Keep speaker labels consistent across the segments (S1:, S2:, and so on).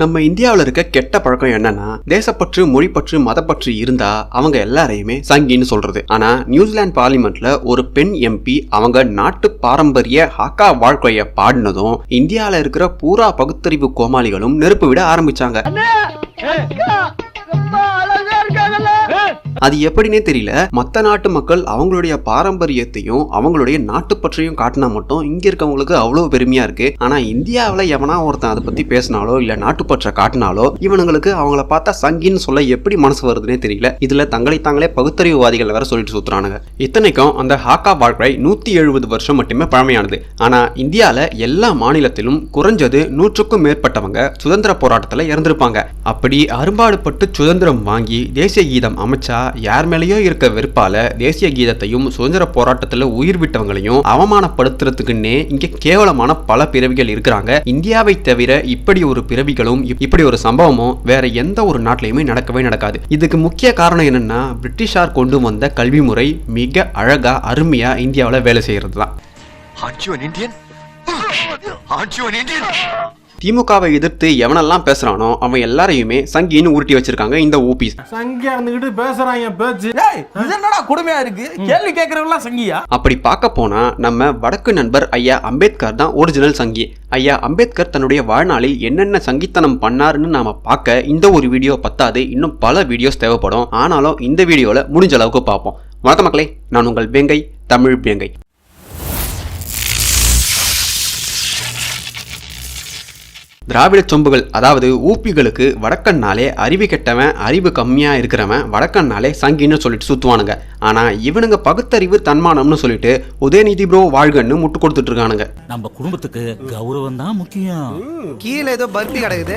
S1: நம்ம இந்தியாவில் இருக்க கெட்ட பழக்கம் என்னன்னா தேசப்பற்று, மொழிப்பற்று, மதப்பற்று இருந்தா அவங்க எல்லாரையுமே சங்கின்னு சொல்றது. ஆனா நியூசிலாந்து பார்லிமெண்ட்ல ஒரு பெண் எம்பி அவங்க நாட்டு பாரம்பரிய ஹாக்கா வாழ்க்கைய பாடினதும் இந்தியாவில் இருக்கிற பூரா பகுத்தறிவு கோமாளிகளும் நெருப்பு விட ஆரம்பிச்சாங்க. அது எப்படின்னே தெரியல. மத்த நாட்டு மக்கள் அவங்களுடைய பாரம்பரியத்தையும் அவங்களுடைய நாட்டுப்பற்றையும் காட்டினா மட்டும் இங்க இருக்கவங்களுக்கு அவ்வளவு பெருமையா இருக்கு. ஆனா இந்தியாவில எவனா ஒருத்தன் அதை பத்தி பேசினாலோ இல்ல நாட்டுப்பற்றை காட்டினாலோ இவனுங்களுக்கு அவங்கள பார்த்தா சங்கின்னு சொல்ல எப்படி மனசு வருதுன்னே தெரியல. இதுல தங்களை தாங்களே பகுத்தறிவுவாதிகள் வேற சொல்லிட்டு சுத்துறானுங்க. இத்தனைக்கும் அந்த ஹாக்கா வாழ்க்கை 170 வருஷம் மட்டுமே பழமையானது. ஆனா இந்தியால எல்லா மாநிலத்திலும் குறைஞ்சது 100க்கும் மேற்பட்டவங்க சுதந்திர போராட்டத்துல இறந்திருப்பாங்க. அப்படி அரும்பாடுபட்டு சுதந்திரம் வாங்கி தேசிய கீதம் அமைச்சா யார் மேலேயோ இருக்க வெறுப்பால தேசிய கீதத்தையும் சுதந்திர போராட்டத்துல உயிர் விட்டவங்களையும் அவமானப்படுத்துறதுக்குன்னே இங்க கேவலமான பல பிறவிகள் இருக்கிறாங்க. இந்தியாவை தவிர இப்படி ஒரு பிறவிகளும் இப்படி ஒரு சம்பவமும் வேற எந்த ஒரு நாட்டிலையுமே நடக்கவே நடக்காது. இதுக்கு முக்கிய காரணம் என்னன்னா பிரிட்டிஷார் கொண்டு வந்த கல்வி முறை மிக அழகா அருமையா இந்தியாவில வேலை செய்யறது தான். திமுகவை எதிர்த்து எவனெல்லாம் பேசுறானோ அவன் எல்லாரையுமே சங்கின்னு உருட்டி வச்சிருக்காங்க இந்த ஊபி.
S2: சங்கியா இருந்துகிட்டு பேசுறாங்க பேச்சு. இது என்னடா கொடுமையா இருக்கு? கேள்வி கேக்குறவங்க சங்கியா?
S1: அப்படி பார்க்க போனா நம்ம வடக்கு நண்பர் ஐயா அம்பேத்கர் தான் ஒரிஜினல் சங்கி. ஐயா அம்பேத்கர் தன்னுடைய வாழ்நாளில் என்னென்ன சங்கித்தனம் பண்ணாருன்னு நாம பார்க்க இந்த ஒரு வீடியோ பத்தாது, இன்னும் பல வீடியோஸ் தேவைப்படும். ஆனாலும் இந்த வீடியோல முடிஞ்ச அளவுக்கு பார்ப்போம். வணக்கம் மக்களே, நான் உங்கள் வேங்கை, தமிழ் வேங்கை. திராவிட சொம்புகள் அதாவது ஊப்பிகளுக்கு வடக்கன்னாலே அறிவு கெட்டவன், அறிவு கம்மியா இருக்கிறவன் வடக்கன்னாலே சங்கின்னு சொல்லிட்டு சுத்துவானுங்க. ஆனா இவனுங்க பகுத்தறிவு தன்மானம்னு சொல்லிட்டு உதயநிதி ப்ரோ வாழ்கன்னு முட்டு கொடுத்துட்டு இருக்கானுங்க.
S3: நம்ம குடும்பத்துக்கு கௌரவம் தான் முக்கியம்.
S4: கீழே ஏதோ பர்த்தி கிடக்குது.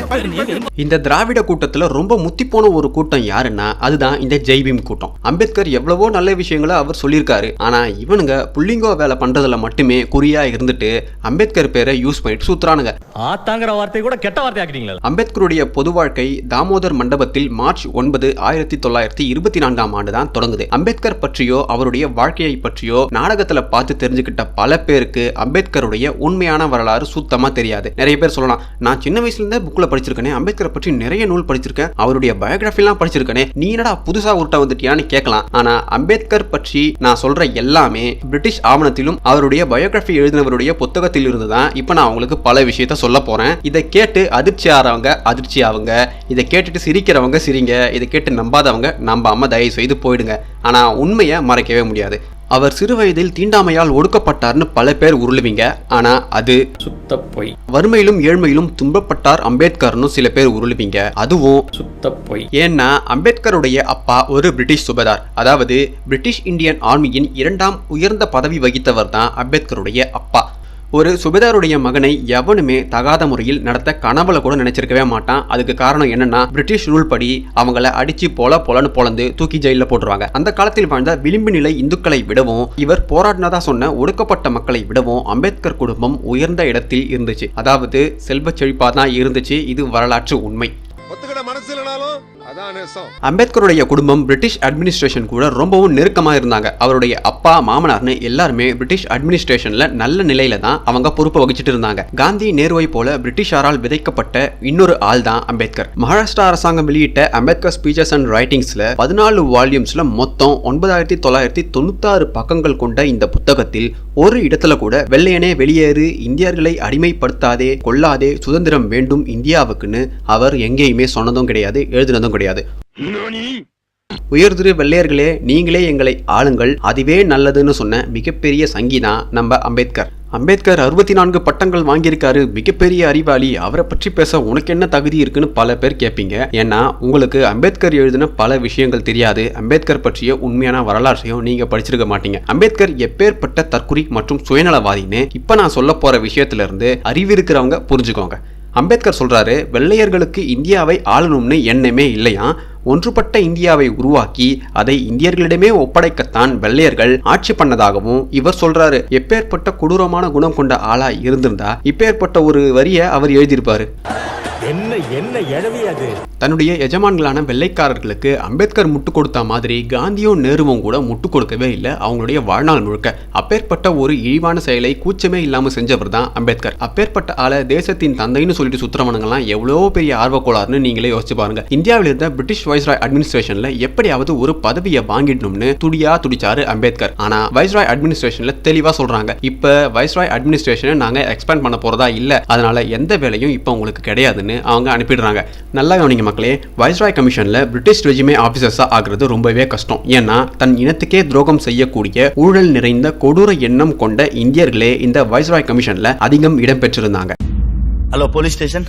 S1: இந்த திராவிட கூட்டத்துல ரொம்ப முத்தி போன ஒரு கூட்டம் யாருன்னா அதுதான் இந்த ஜெய்பீம் கூட்டம். அம்பேத்கர் எவ்வளவோ நல்ல விஷயங்களை அவர் சொல்லியிருக்காரு. ஆனா இவனுங்க புள்ளிங்கோ வேலை பண்றதுல மட்டுமே குறியா இருந்துட்டு அம்பேத்கர் பேரை யூஸ் பண்ணிட்டு சுத்துறானுங்க.
S3: கூட கெட்ட வார்த்தை ஆக்கிட்டீங்களா?
S1: அம்பேத்கருடைய பொது வாழ்க்கை தாமோதர் மண்டபத்தில் மார்ச் 9, 1924 ஆண்டு தான் தொடங்குது. அம்பேத்கர் பற்றியோ அவருடைய வாழ்க்கையை பற்றியோ நாடகத்துல பார்த்து தெரிஞ்சுக்கிட்ட பல பேருக்கு அம்பேத்கருடைய உண்மையான வரலாறு சுத்தமா தெரியாது. நிறைய பேர் சொல்லலாம், நான் சின்ன வயசுல இருந்தே புக்ல படிச்சிருக்கேன், அம்பேத்கர் பற்றி நிறைய நூல் படிச்சிருக்கேன், அவருடைய பயோகிராஃபி எல்லாம் படிச்சிருக்கேன், நீ என்னடா புதுசா உருட்ட வந்துட்டியான்னு கேட்கலாம். ஆனா அம்பேத்கர் பற்றி நான் சொல்ற எல்லாமே பிரிட்டிஷ் ஆவணத்திலும் அவருடைய பயோகிராஃபி எழுதினவருடைய புத்தகத்தில் இருந்துதான் இப்ப நான் உங்களுக்கு பல விஷயத்த சொல்ல போறேன். இதை கேட்டு அதிர்ச்சி ஆறவங்க அதிர்ச்சி ஆகுங்க, இதை கேட்டுட்டு சிரிக்கிறவங்க சிரிங்க, இதை கேட்டு நம்பாதவங்க நம்பாம தயவு செய்து போயிடுங்க. ஆனா உண்மையை மறைக்கவே முடியாது. அவர் சிறு வயதில் தீண்டாமையால் ஒடுக்கப்பட்டார்னு பல பேர் உருளுவீங்க, ஆனா அது சுத்த பொய். வறுமையிலும் ஏழ்மையிலும் துன்பப்பட்டார் அம்பேத்கர்னு சில பேர் உருளுவீங்க, அதுவும் சுத்த பொய். ஏன்னா அம்பேத்கருடைய அப்பா ஒரு பிரிட்டிஷ் சுபேதார், அதாவது பிரிட்டிஷ் இந்தியன் ஆர்மியின் 2ஆம் உயர்ந்த பதவி வகித்தவர் தான் அம்பேத்கருடைய அப்பா. ஒரு சுபேதாருடைய மகனை எவனுமே தகாத முறையில் நடத்த கனவுல கூட நினைச்சிருக்கவே மாட்டான். அதுக்கு காரணம் என்னன்னா பிரிட்டிஷ் ரூல் படி அவங்கள அடிச்சு பொலன்னு பொலந்து தூக்கி ஜெயில போட்டுருவாங்க. அந்த காலத்தில் வாழ்ந்த விளிம்பு நிலை இந்துக்களை விடவும் இவர் போராடினதா சொன்ன ஒடுக்கப்பட்ட மக்களை விடவும் அம்பேத்கர் குடும்பம் உயர்ந்த இடத்தில் இருந்துச்சு. அதாவது செல்வ செழிப்பா தான் இருந்துச்சு. இது வரலாற்று உண்மை. அம்பேத்கருடைய குடும்பம் பிரிட்டிஷ் அட்மினிஸ்ட்ரேஷன் கூட ரொம்பவும் நெருக்கமா இருந்தாங்க. அவருடைய அப்பா, மாமனார்னு எல்லாருமே பிரிட்டிஷ் அட்மினிஸ்ட்ரேஷன்ல நல்ல நிலையில தான் அவங்க பொறுப்பை வகிச்சிட்டு இருந்தாங்க. காந்தி, நேருவை போல பிரிட்டிஷாரால் விதைக்கப்பட்ட இன்னொரு ஆள் தான் அம்பேத்கர். மகாராஷ்டிரா அரசாங்கம் வெளியிட்ட அம்பேத்கர் ஸ்பீச்சஸ் அண்ட் ரைட்டிங்ஸ்ல 14 வால்யூம்ஸ்ல மொத்தம் 9996 பக்கங்கள் கொண்ட இந்த புத்தகத்தில் ஒரு இடத்துல கூட வெள்ளையனே வெளியேறு, இந்தியர்களை அடிமைப்படுத்தாதே, கொல்லாதே, சுதந்திரம் வேண்டும் இந்தியாவுக்குன்னு அவர் எங்கேயுமே சொன்னதும் கிடையாது, எழுதினதும் கிடையாது. உயர்திரு வெள்ளையர்களே, நீங்களே எங்களை ஆளுங்கள், அதுவே நல்லதுன்னு சொன்ன மிகப்பெரிய சங்கிதான் நம்ம அம்பேத்கர். அம்பேத்கர் 64 பட்டங்கள் வாங்கியிருக்காரு, மிகப்பெரிய அறிவாளி, அவரை பற்றி பேச உனக்கு என்ன தகுதி இருக்குன்னு பல பேர் கேட்பீங்க. ஏன்னா உங்களுக்கு அம்பேத்கர் எழுதின பல விஷயங்கள் தெரியாது. அம்பேத்கர் பற்றிய உண்மையான வரலாற்றையும் நீங்க படிச்சிருக்க மாட்டீங்க. அம்பேத்கர் எப்பேற்பட்ட தற்குறி மற்றும் சுயநலவாதின்னு இப்ப நான் சொல்ல போற விஷயத்துல இருந்து அறிவு இருக்கிறவங்க புரிஞ்சுக்கோங்க. அம்பேத்கர் சொல்றாரு, வெள்ளையர்களுக்கு இந்தியாவை ஆளணும்னு எண்ணமே இல்லையா, ஒன்றுபட்ட இந்தியாவை உருவாக்கி அதை இந்தியர்களிடமே ஒப்படைக்கத்தான் வெள்ளையர்கள் ஆட்சி பண்ணதாகவும் இவர் சொல்றாரு. எப்பேற்பட்ட கொடூரமான குணம் கொண்ட ஆளா இருந்திருந்தா இப்பேற்பட்ட ஒரு வரிய அவர் எழுதியிருப்பாரு. தன்னுடைய எஜமான்களான வெள்ளைக்காரர்களுக்கு அம்பேத்கர் முட்டு கொடுத்த மாதிரி காந்தியும் நேருவும் கூட முட்டு கொடுக்கவே இல்லை அவங்களுடைய வாழ்நாள் முழுக்க. அப்பேற்பட்ட ஒரு இழிவான செயலை கூச்சமே இல்லாம செஞ்சவர் தான் அம்பேத்கர். அப்பேற்பட்ட ஆளை தேசத்தின் தந்தைன்னு சொல்லிட்டு சுத்திரவனுங்கெல்லாம் எவ்வளோ பெரிய ஆர்வக்கோளாறுன்னு நீங்களே யோசிச்சு பாருங்க. இந்தியாவில் இருந்த பிரிட்டிஷ் வைஸ்ராய் அட்மினிஸ்ட்ரேஷன்ல எப்படியாவது ஒரு பதவியை வாங்கிடணும்னு துடிச்சாரு அம்பேத்கர். ஆனா வைஸ்ராய் அட்மினிஸ்ட்ரேஷன்ல தெளிவா சொல்றாங்க, இப்ப வைஸ்ராய் அட்மினிஸ்ட்ரேஷனை நாங்க எக்ஸ்பேண்ட் பண்ண போறதா இல்ல, அதனால எந்த வேலையும் இப்ப உங்களுக்கு கிடையாதுன்னு அவங்க அனுப்பிடுறாங்க. நல்லா கவனிங்க மக்களே, வைஸ்ராய் கமிஷன்ல பிரிட்டிஷ் ரெஜிமே ஆபீசர்ஸா ஆகிறது ரொம்பவே கஷ்டம். ஏன்னா தன் இனத்துக்கே துரோகம் செய்யக்கூடிய ஊழல் நிறைந்த கொடூர எண்ணம் கொண்ட இந்தியர்களே இந்த வைஸ்ராய் கமிஷன்ல அதிகம் இடம்பெற்றிருந்தாங்க.
S5: ஹலோ போலீஸ் ஸ்டேஷன்,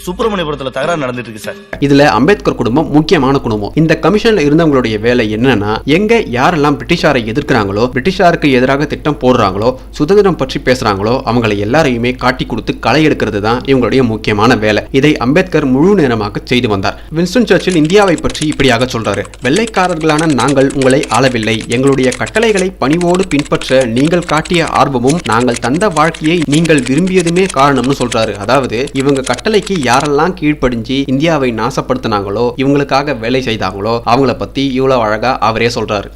S5: சுப்பிரமணியபுரத்துல தகராறு நடந்துட்டு இருக்கு சார்.
S1: இதுல அம்பேத்கர் குடும்பம் முக்கியமான குடும்பம். இந்த கமிஷன்ல இருந்தவங்களுடைய வேலை என்னன்னா, எங்க யாரெல்லாம் பிரிட்டிஷாரை எதிர்க்கிறாங்களோ, பிரிட்டிஷாருக்கு எதிராக திட்டம் போடுறாங்களோ, சுதந்திரம் பற்றி பேசுறாங்களோ அவங்களை எல்லாரையுமே காட்டி கொடுத்து களை எடுக்கிறது தான் இவங்களுடைய முக்கியமான வேலை. இதை அம்பேத்கர் முழு நேரமாக செய்து வந்தார். வின்ஸ்டன் சர்ச்சில் இந்தியாவை பற்றி இப்படியாக சொல்றாரு, வெள்ளைக்காரர்களான நாங்கள் உங்களை ஆளவில்லை, எங்களுடைய கட்டளைகளை பணிவோடு பின்பற்ற நீங்கள் காட்டிய ஆர்வமும் நாங்கள் தந்த வாழ்க்கையை நீங்கள் விரும்பியதுமே காரணம்னு சொல்றாரு. அதாவது இவங்க கட்டளைக்கு யாரெல்லாம் கீழ்ப்படிஞ்சு இந்தியாவை நாசப்படுத்தினாங்களோ, இவங்களுக்காக வேலை செய்தாங்களோ அவங்கள பத்தி இவ்வளவு அழகா அவரே சொல்றாரு.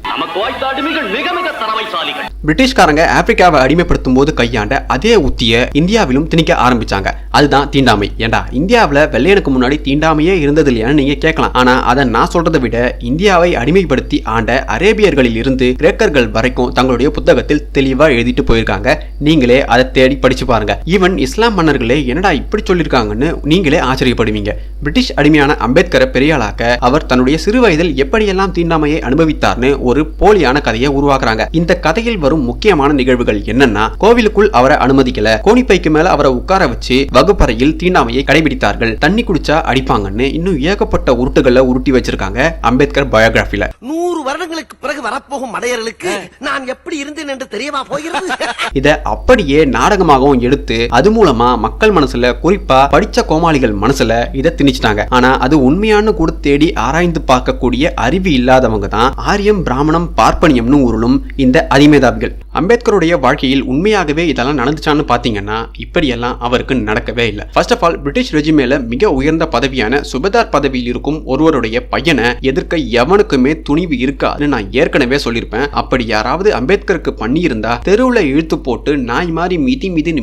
S1: பிரிட்டிஷ்காரங்க ஆப்பிரிக்காவை அடிமைப்படுத்தும் போது கையாண்ட அதே உத்திய இந்தியாவிலும் திணிக்க ஆரம்பிச்சாங்க. அதுதான் தீண்டாமை. ஏண்டா இந்தியாவில வெள்ளையனுக்கு முன்னாடி தீண்டாமையே இருந்தது இல்லையான்னு நீங்க கேட்கலாம். ஆனா அதை நான் சொல்றதை விட இந்தியாவை அடிமைப்படுத்தி ஆண்ட அரேபியர்களில் இருந்து கிரேக்கர்கள் வரைக்கும் தங்களுடைய புத்தகத்தில் தெளிவா எழுதிட்டு போயிருக்காங்க. நீங்களே அதை தேடி படிச்சு பாருங்க. ஈவன் இஸ்லாம் மன்னர்களே என்னடா இப்படி சொல்லியிருக்காங்கன்னு நீங்களே ஆச்சரியப்படுவீங்க. பிரிட்டிஷ் அடிமையான அம்பேத்கரை பெரியாளாக்க அவர் தன்னுடைய சிறு வயதில் எப்படியெல்லாம் தீண்டாமையை அனுபவித்தார்னு ஒரு போலியான கதையை உருவாக்குறாங்க. இந்த கதையில் வரும் முக்கியமான நிகழ்வுகள் என்னன்னா, கோவிலுக்குள் அவரை அனுமதிக்கல, கோணிப்பைக்கு மேல அவரை உட்கார வச்சு வகுப்பறையில் தீண்டாமையை கடைபிடித்தார்கள், தண்ணி குடிச்சா அடிப்பாங்கன்னு இன்னும் ஏகப்பட்ட உருட்டுகளை உருட்டி வச்சிருக்காங்க அம்பேத்கர் பயோகிராஃபில.
S6: 100 வருடங்களுக்கு பிறகு வரப்போகும் மடையர்களுக்கு நான் எப்படி இருந்தேன் என்று தெரியவா போகிறது.
S1: இத அப்படியே நாடகமாகவும் எடுத்து அது மூலமா மக்கள் மனசுல, குறிப்பா படிச்ச கோமாளிகள் மனசுல இதை திணிச்சிட்டாங்க. ஆனா அது உண்மையான கூட தேடி ஆராய்ந்து பார்க்கக்கூடிய அறிவு இல்லாதவங்க தான் ஆரியம், பிராமணம், பார்ப்பனியம்னு உருளும் இந்த அதிமேதாவிகள். அம்பேத்கருடைய வாழ்க்கையில் உண்மையாகவே இதெல்லாம் நடந்துச்சான்னு பாத்தீங்கன்னா இப்படியெல்லாம் அவருக்கு நடக்கவே இல்லை. ஃபர்ஸ்ட் ஆஃப் ஆல், பிரிட்டிஷ் ரெஜிமேல மிக உயர்ந்த பதவியான சுபேதார் பதவியில் இருக்கும் ஒருவருடைய பையனை எதிர்க்க எவனுக்குமே துணிவு இருக்காதுன்னு நான் ஏற்கனவே சொல்லியிருப்பேன். அப்படி யாராவது அம்பேத்கருக்கு பண்ணியிருந்தா தெருவுல இழுத்து போட்டு நாய் மாதிரி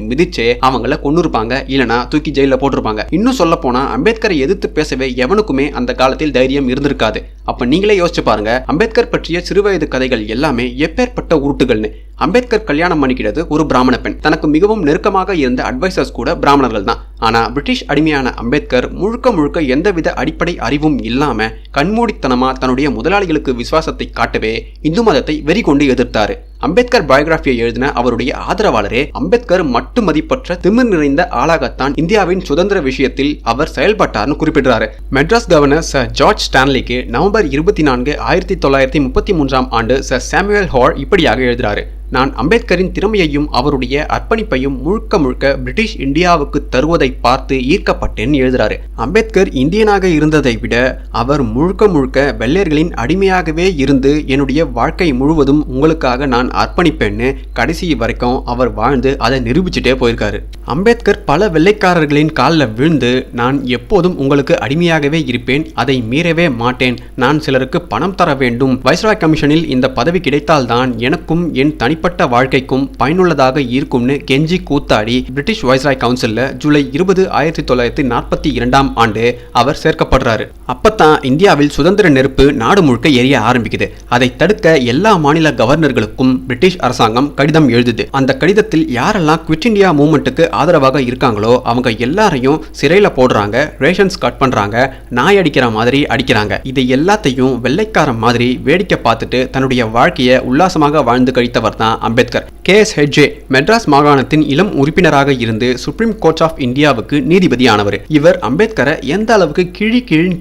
S1: மிதிச்சே அவங்கள கொன்னுருப்பாங்க, இல்லனா தூக்கி ஜெயில போட்டிருப்பாங்க. இன்னும் சொல்ல போனா அம்பேத்கரை எதிர்த்து பேசவே எவனுக்குமே அந்த காலத்தில் தைரியம் இருந்திருக்காது. அப்ப நீங்களே யோசிச்சு பாருங்க, அம்பேத்கர் பற்றிய சிறுவயது கதைகள் எல்லாமே எப்பேற்பட்ட உருட்டுகள்னு. அம்பேத்கர் கல்யாணம் பண்ணிக்கிறது ஒரு பிராமண பெண். தனக்கு மிகவும் நெருக்கமாக இருந்த அட்வைசர்ஸ் கூட பிராமணர்கள் தான். ஆனா பிரிட்டிஷ் அடிமையான அம்பேத்கர் முழுக்க எந்தவித அடிப்படை அறிவும் இல்லாம கண்மூடித்தனமா தன்னுடைய முதலாளிகளுக்கு விசுவாசத்தை காட்டவே இந்து மதத்தை வெறி கொண்டு எதிர்த்தாரு. அம்பேத்கர் பயோகிராஃபியை எழுதின அவருடைய ஆதரவாளரே அம்பேத்கர் மட்டு மதிப்பற்ற திமிர் நிறைந்த ஆளாகத்தான் இந்தியாவின் சுதந்திர விஷயத்தில் அவர் செயல்பட்டார்னு குறிப்பிடுறாரு. மெட்ராஸ் கவர்னர் சர் ஜார்ஜ் ஸ்டான்லிக்கு நவம்பர் 24, 1933 ஆண்டு சர் சாமுவேல் ஹார் இப்படியாக எழுதுறாரு, நான் அம்பேத்கரின் திறமையையும் அவருடைய அர்ப்பணிப்பையும் முழுக்க பிரிட்டிஷ் இந்தியாவுக்கு தருவதை பார்த்து ஈர்க்கப்பட்டேன்னு எழுதுறாரு. அம்பேத்கர் இந்தியனாக இருந்ததை விட அவர் முழுக்க வெள்ளையர்களின் அடிமையாகவே இருந்து என்னுடைய வாழ்க்கை முழுவதும் உங்களுக்காக நான் அர்ப்பணிப்பேன்னு கடைசி வரைக்கும் அவர் வாழ்ந்து அதை நிரூபிச்சுட்டே போயிருக்காரு. அம்பேத்கர் பல வெள்ளைக்காரர்களின் காலில் விழுந்து, நான் எப்போதும் உங்களுக்கு அடிமையாகவே இருப்பேன், அதை மீறவே மாட்டேன், நான் சிலருக்கு பணம் தர வேண்டும், வைஸ்ராய் கமிஷனில் இந்த பதவி கிடைத்தால்தான் எனக்கும் என் தனி தனிப்பட்ட வாழ்க்கைக்கும் பயனுள்ளதாக இருக்கும்னு கெஞ்சி கூத்தாடி பிரிட்டிஷ் வைஸ்ராய் கவுன்சில்ல ஜூலை 20, 1942 ஆண்டு அவர் சேர்க்கப்படுறாரு. அப்பதான் இந்தியாவில் சுதந்திர நெருப்பு நாடு முழுக்க எரிய ஆரம்பிக்குது. அதை தடுக்க எல்லா மாநில கவர்னர்களுக்கும் பிரிட்டிஷ் அரசாங்கம் கடிதம் எழுதுது. அந்த கடிதத்தில் யாரெல்லாம் குவிட் இந்தியா மூவ்மெண்ட்டுக்கு ஆதரவாக இருக்காங்களோ அவங்க எல்லாரையும் சிறையில போடுறாங்க, ரேஷன்ஸ் கட் பண்றாங்க, நாய் அடிக்கிற மாதிரி அடிக்கிறாங்க. இதை எல்லாத்தையும் வெள்ளைக்காரன் மாதிரி வேடிக்கை பார்த்துட்டு தன்னுடைய வாழ்க்கையை உல்லாசமாக வாழ்ந்து கழித்தவர் தான் அம்பேத்கர். KSHJ மெட்ராஸ் மாகாணத்தின் இளம் உறுப்பினராக இருந்து சுப்ரீம் கோர்ட் ஆஃப் இந்தியாவுக்கு நீதிபதி ஆனவர். இவர் அம்பேத்கரை எந்த அளவுக்கு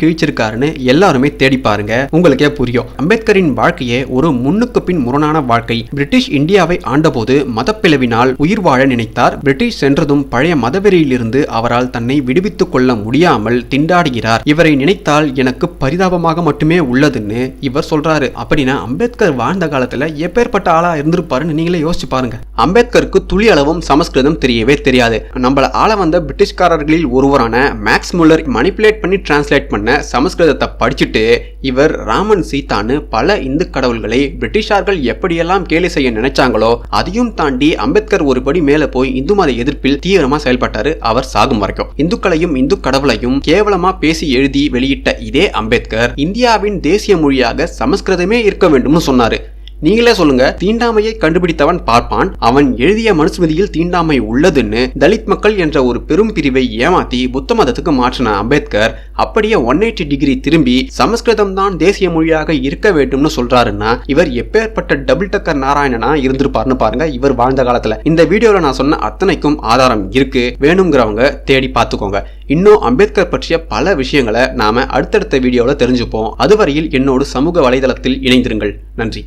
S1: கிழிச்சிருக்காருன்னு எல்லாருமே தேடி பாருங்க, உங்களுக்கே புரியும். அம்பேத்கரின் வாழ்க்கையே ஒரு முன்னுக்கு பின் முரணான வாழ்க்கை. பிரிட்டிஷ் இந்தியாவை ஆண்டபோது மதப்பிளவினால் உயிர் வாழ நினைத்தார். பிரிட்டிஷ் சென்றதும் பழைய மதவெறியிலிருந்து அவரால் தன்னை விடுவித்துக் கொள்ள முடியாமல் திண்டாடுகிறார். இவரை நினைத்தால் எனக்கு பரிதாபமாக மட்டுமே உள்ளதுன்னு இவர் சொல்றாரு. அப்படின்னா அம்பேத்கர் வாழ்ந்த காலத்துல எப்பேற்பட்ட ஆளா இருந்திருப்பாருன்னு நீங்களே யோசிச்சு பாருங்க. அம்பேத்கருக்கு துளி அளவும் சமஸ்கிருதம் தெரியவே தெரியாது. நம்மள ஆள வந்த பிரிட்டிஷ்காரர்களில் ஒருவரான மேக்ஸ் முல்லர் மணிப்புலேட் பண்ணி டிரான்ஸ்லேட் பண்ண சமஸ்கிருதத்தை படிச்சுட்டு இவர் ராமன் சீதான்னு பல இந்து கடவுள்களை பிரிட்டிஷார்கள் எப்படியெல்லாம் கேலி செய்ய நினைச்சாங்களோ அதையும் தாண்டி அம்பேத்கர் ஒருபடி மேல போய் இந்து மத எதிர்ப்பில் தீவிரமா செயல்பட்டாரு அவர் சாகும் வரைக்கும். இந்துக்களையும் இந்து கடவுளையும் கேவலமா பேசி எழுதி வெளியிட்ட இதே அம்பேத்கர் இந்தியாவின் தேசிய மொழியாக சமஸ்கிருதமே இருக்க வேண்டும்னு சொன்னாரு. நீங்களே சொல்லுங்க, தீண்டாமையை கண்டுபிடித்தவன் பார்ப்பான், அவன் எழுதிய மனுஸ்மிருதியில் தீண்டாமை உள்ளதுன்னு தலித் மக்கள் என்ற ஒரு பெரும் பிரிவை ஏமாத்தி புத்த மதத்துக்கு மாற்றின அம்பேத்கர் அப்படியே 180 டிகிரி திரும்பி சமஸ்கிருதம் தான் தேசிய மொழியாக இருக்க வேண்டும்னு சொல்றாருன்னா இவர் எப்பேற்பட்ட டபுள் டக்கர் நாராயணனா இருந்திருப்பாருன்னு பாருங்க இவர் வாழ்ந்த காலத்துல. இந்த வீடியோல நான் சொன்ன அத்தனைக்கும் ஆதாரம் இருக்கு, வேணுங்கிறவங்க தேடி பார்த்துக்கோங்க. இன்னும் அம்பேத்கர் பற்றிய பல விஷயங்களை நாம அடுத்தடுத்த வீடியோல தெரிஞ்சுப்போம். அதுவரையில் என்னோடு சமூக வலைதளத்தில் இணைந்திருங்கள். நன்றி.